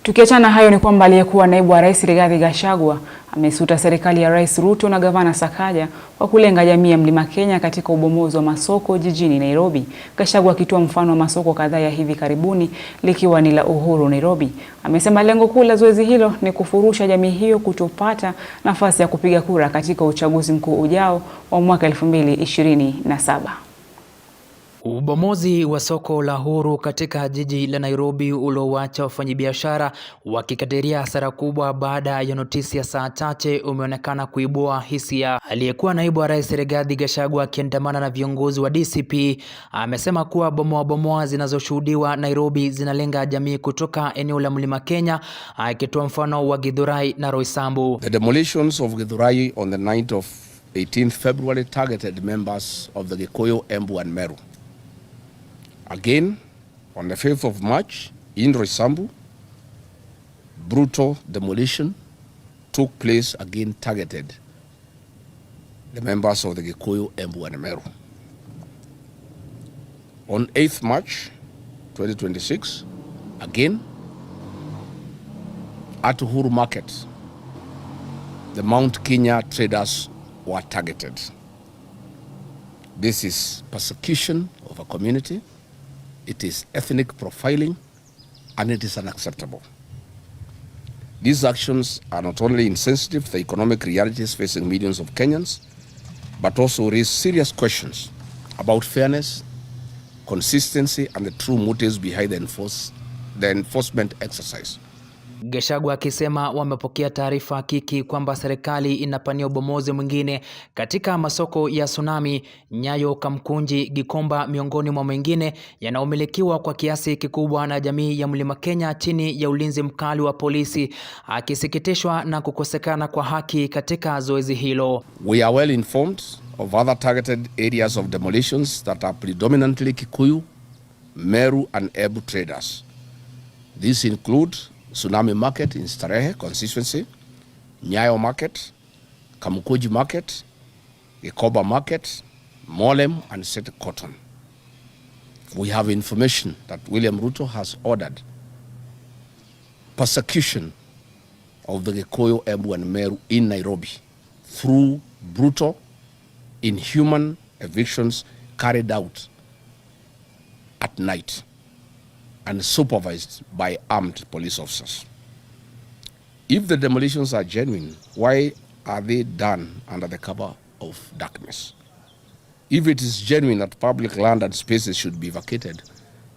Tukiachana hayo ni kwamba aliyekuwa naibu wa rais Rigathi Gachagua amesuta serikali ya Rais Ruto na gavana Sakaja kwa kulenga jamii ya Mlima Kenya katika ubomozi wa masoko jijini Nairobi. Gachagua akitoa mfano wa masoko kadhaa ya hivi karibuni likiwa ni la Uhuru Nairobi. Amesema lengo kuu la zoezi hilo ni kufurusha jamii hiyo kutopata nafasi ya kupiga kura katika uchaguzi mkuu ujao wa mwaka 2027. Ubomozi wa soko la Uhuru katika jiji la Nairobi uliowacha wafanyabiashara wakikadiria hasara kubwa baada ya notisi ya saa chache umeonekana kuibua hisia. Aliyekuwa naibu wa rais Rigathi Gachagua akiandamana na viongozi wa DCP amesema kuwa bomoa zinazoshuhudiwa Nairobi zinalenga jamii kutoka eneo la Mlima Kenya, akitoa mfano wa Githurai na Roysambu. The demolitions of Githurai on the night of 18th February targeted members of the Gikuyu, Embu and Meru. Again, on the 5th of March, in Roysambu, brutal demolition took place, again targeted the members of the Gikuyu, Embu and Meru. On 8th March 2026, again, at Uhuru Market, the Mount Kenya traders were targeted. This is persecution of a community. It is ethnic profiling, and it is unacceptable. These actions are not only insensitive to the economic realities facing millions of Kenyans, but also raise serious questions about fairness, consistency, and the true motives behind the enforcement exercise. Gachagua akisema wamepokea taarifa hakiki kwamba serikali inapania ubomozi mwingine katika masoko ya Tsunami, Nyayo, Kamkunji, Gikomba miongoni mwa mengine yanaomilikiwa kwa kiasi kikubwa na jamii ya Mlima Kenya chini ya ulinzi mkali wa polisi, akisikitishwa na kukosekana kwa haki katika zoezi hilo. We are well informed of other targeted areas of demolitions that are predominantly Kikuyu, Meru and Embu traders. These include Tsunami Market in Starehe constituency, Nyayo Market, Kamkunji Market, Gikomba Market, Molem and Set Cotton. We have information that William Ruto has ordered persecution of the Gikuyu, Embu and Meru in Nairobi through brutal, inhuman evictions carried out at night and supervised by armed police officers. If the demolitions are genuine, why are they done under the cover of darkness? If it is genuine that public land and spaces should be vacated,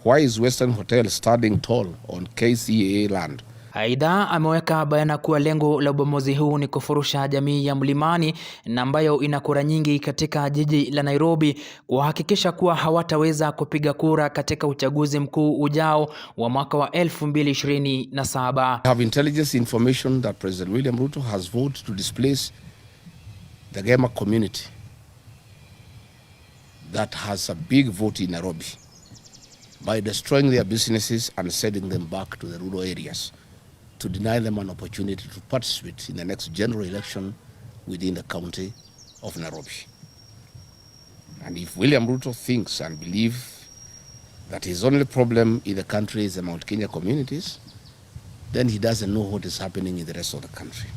why is Western Hotel standing tall on KCAA land? Aidha, ameweka bayana kuwa lengo la ubomozi huu ni kufurusha jamii ya Mlimani na ambayo ina kura nyingi katika jiji la Nairobi kuhakikisha kuwa hawataweza kupiga kura katika uchaguzi mkuu ujao wa mwaka wa 2027. I have intelligence information that President William Ruto has voted to displace the Gema community that has a big vote in Nairobi by destroying their businesses and sending them back to the rural areas, to deny them an opportunity to participate in the next general election within the county of Nairobi. And if William Ruto thinks and believes that his only problem in the country is the Mount Kenya communities, then he doesn't know what is happening in the rest of the country.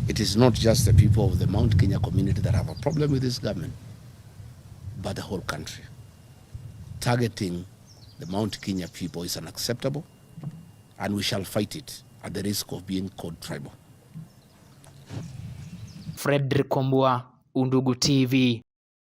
It is not just the people of the Mount Kenya community that have a problem with this government, but the whole country. Targeting the Mount Kenya people is unacceptable, and we shall fight it at the risk of being called tribal. Fredrick Kwambua, Undugu TV.